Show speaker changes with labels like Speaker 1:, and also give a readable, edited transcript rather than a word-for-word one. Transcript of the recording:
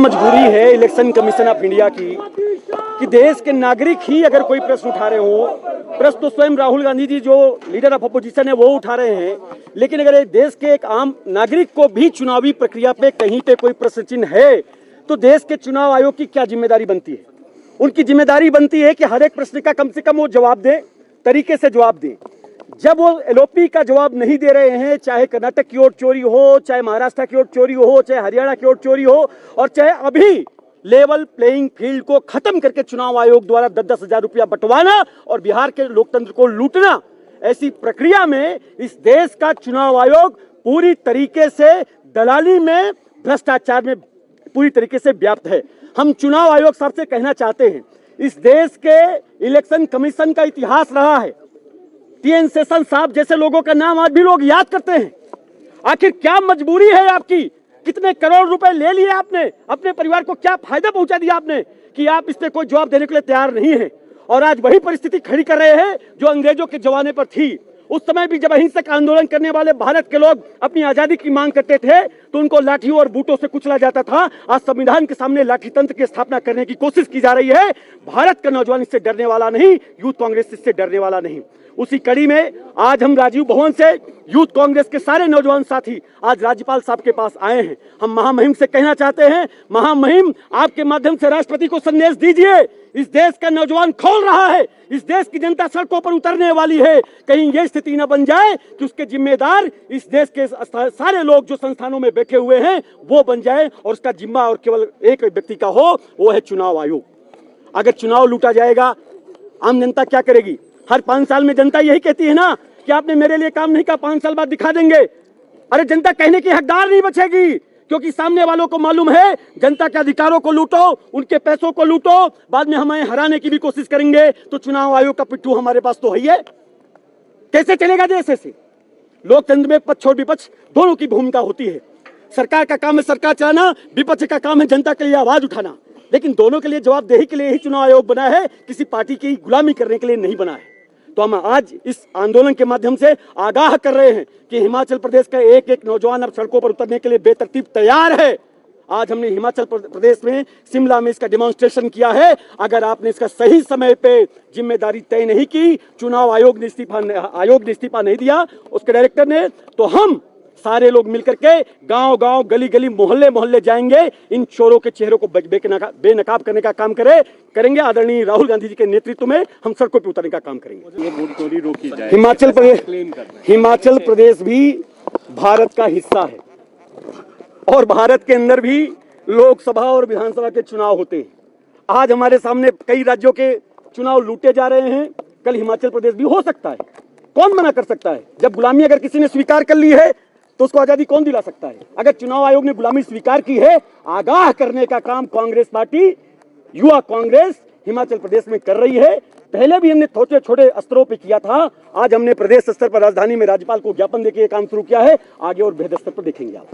Speaker 1: मजबूरी है election commission of India की कि देश के नागरिक ही अगर कोई प्रश्न उठा रहे हो, प्रश्न तो स्वयं राहुल गांधी जी जो लीडर ऑफ अपोजिशन है वो उठा रहे हैं, लेकिन अगर एक देश के एक आम नागरिक को भी चुनावी प्रक्रिया पे कहीं पे कोई प्रश्न चिन्ह है तो देश के चुनाव आयोग की क्या जिम्मेदारी बनती है? उनकी जिम्मेदारी बनती है कि हर एक प्रश्न का कम से कम वो जवाब दे, तरीके से जवाब दें। जब वो एलओपी का जवाब नहीं दे रहे हैं, चाहे कर्नाटक की ओट चोरी हो, चाहे महाराष्ट्र की ओट चोरी हो, चाहे हरियाणा की ओट चोरी हो, और चाहे अभी लेवल प्लेइंग फील्ड को खत्म करके चुनाव आयोग द्वारा 10-10 हजार रुपया बंटवाना और बिहार के लोकतंत्र को लूटना, ऐसी प्रक्रिया में इस देश का चुनाव आयोग पूरी तरीके से दलाली में, भ्रष्टाचार में पूरी तरीके से व्याप्त है। हम चुनाव आयोग साहब से कहना चाहते हैं, इस देश के इलेक्शन कमीशन का इतिहास रहा है, टीएन शेषन साहब जैसे लोगों का नाम आज भी लोग याद करते हैं। आखिर क्या मजबूरी है आपकी? कितने करोड़ रुपए ले लिए आपने? अपने परिवार को क्या फायदा पहुंचा दिया आपने कि आप इस पे कोई जवाब देने के लिए तैयार नहीं है? और आज वही परिस्थिति खड़ी कर रहे हैं जो अंग्रेजों के जमाने पर थी। उस समय भी जब अहिंसक आंदोलन करने वाले भारत के लोग अपनी आजादी की मांग करते थे तो उनको लाठियों और बूटों से कुचला जाता था। आज संविधान के सामने लाठी तंत्र की स्थापना करने की कोशिश की जा रही है। भारत का नौजवान इससे डरने वाला नहीं, यूथ कांग्रेस इससे डरने वाला नहीं। उसी कड़ी में आज हम राजीव भवन से यूथ कांग्रेस के सारे नौजवान साथी आज राज्यपाल साहब के पास आए हैं। हम महामहिम से कहना चाहते हैं, महामहिम आपके माध्यम से राष्ट्रपति को संदेश दीजिए, इस देश का नौजवान खोल रहा है, इस देश की जनता सड़कों पर उतरने वाली है। कहीं ये स्थिति न बन जाए कि उसके जिम्मेदार इस देश के सारे लोग जो संस्थानों में बैठे हुए हैं वो बन जाए और उसका जिम्मा और केवल एक व्यक्ति का हो, वो है चुनाव आयोग। अगर चुनाव लूटा जाएगा, आम जनता क्या करेगी? हर 5 साल में जनता यही कहती है ना कि आपने मेरे लिए काम नहीं किया, 5 साल बाद दिखा देंगे। अरे जनता कहने की हकदार नहीं बचेगी, क्योंकि सामने वालों को मालूम है जनता के अधिकारों को लूटो, उनके पैसों को लूटो, बाद में हमें हराने की भी कोशिश करेंगे तो चुनाव आयोग का पिट्ठू हमारे पास तो है ही है। कैसे चलेगा देश ऐसे? लोकतंत्र में पक्ष और विपक्ष दोनों की भूमिका होती है। सरकार का काम है सरकार चलाना, विपक्ष का काम है जनता के लिए आवाज उठाना, लेकिन दोनों के लिए जवाबदेही के लिए ही चुनाव आयोग बना है, किसी पार्टी की गुलामी करने के लिए नहीं बना है। तो हम आज इस आंदोलन के माध्यम से आगाह कर रहे हैं कि हिमाचल प्रदेश का एक एक नौजवान अब सड़कों पर उतरने के लिए बेतरतीब तैयार है। आज हमने हिमाचल प्रदेश में शिमला में इसका डेमोन्स्ट्रेशन किया है। अगर आपने इसका सही समय पे जिम्मेदारी तय नहीं की, चुनाव आयोग ने इस्तीफा नहीं दिया उसके डायरेक्टर ने, तो हम सारे लोग मिलकर के गांव-गांव, गली-गली, मोहल्ले-मोहल्ले जाएंगे, इन चोरों के चेहरों को बेनकाब करने का काम करेंगे। आदरणीय राहुल गांधी जी के नेतृत्व में हम सड़कों पर उतरने का काम करेंगे।
Speaker 2: ये वोट चोरी रोकी जाए।
Speaker 1: हिमाचल प्रदेश भी भारत का हिस्सा है और भारत के अंदर भी लोकसभा और विधानसभा के चुनाव होते हैं। आज हमारे सामने कई राज्यों के चुनाव लूटे जा रहे हैं, कल हिमाचल प्रदेश भी हो सकता है। कौन मना कर सकता है? जब गुलामी अगर किसी ने स्वीकार कर ली है तो उसको आजादी कौन दिला सकता है? अगर चुनाव आयोग ने गुलामी स्वीकार की है, आगाह करने का काम कांग्रेस पार्टी, युवा कांग्रेस हिमाचल प्रदेश में कर रही है। पहले भी हमने छोटे छोटे स्तरों पे किया था, आज हमने प्रदेश स्तर पर राजधानी में राज्यपाल को ज्ञापन देके ये काम शुरू किया है। आगे और बेहतर स्तर पर देखेंगे आप।